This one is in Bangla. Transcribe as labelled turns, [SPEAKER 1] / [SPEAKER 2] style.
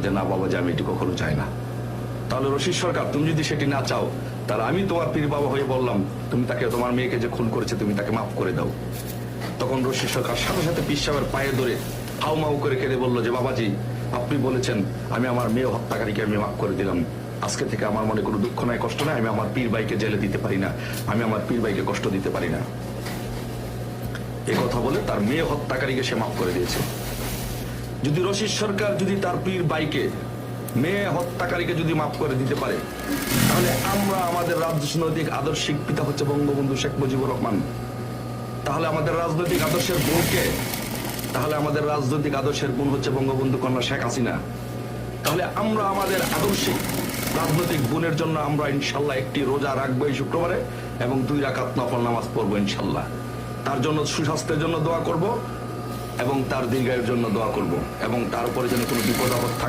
[SPEAKER 1] যে না বাবা, যে আমি এটি কখনো চাই না। তাহলে রশিদ সরকার, তুমি যদি সেটি না চাও, তাহলে আমি তোমার পীর বাবা হয়ে বললাম, তুমি তাকে, তোমার মেয়েকে যে খুন করেছে, তুমি তাকে মাফ করে দাও। তখন রশিদ সরকার সাথে সাথে পীর সাহেবের পায়ে ধরে হাউ মাউ করে কেঁদে বললো যে বাবাজি, আপনি বলেছেন আমি আমার মেয়ে হত্যাকারীকে আমি মাফ করে দিলাম, আজকে থেকে আমার মনে কোনো দুঃখ নাই, কষ্ট নাই, আমি আমার পীর ভাইকে জেলে দিতে পারি না, আমি আমার পীর ভাইকে কষ্ট দিতে পারি না। এ কথা বলে তার মেয়ে হত্যাকারীকে সে মাফ করে দিয়েছে। যদি রশিদ সরকার যদি তার পীর ভাইকে, মেয়ে হত্যাকারীকে যদি মাফ করে দিতে পারে, তাহলে আমরা, আমাদের রাজনৈতিক আদর্শিক পিতা হচ্ছে বঙ্গবন্ধু শেখ মুজিবুর রহমান, তাহলে আমাদের রাজনৈতিক আদর্শের বোনকে, তাহলে আমাদের রাজনৈতিক আদর্শের বোন হচ্ছে বঙ্গবন্ধু কন্যা শেখ হাসিনা। তাহলে আমরা আমাদের আদর্শিক রাজনৈতিক বোনের জন্য আমরা ইনশাল্লাহ একটি রোজা রাখবো এই শুক্রবারে, এবং 2 রাকাত নফল নামাজ পড়বো ইনশাল্লাহ। তার জন্য সুস্বাস্থ্যের জন্য দোয়া করব, এবং তার দীর্ঘায়ুর জন্য দোয়া করব, এবং তার উপরে যেন কোনো বিপদ আপদ থাকে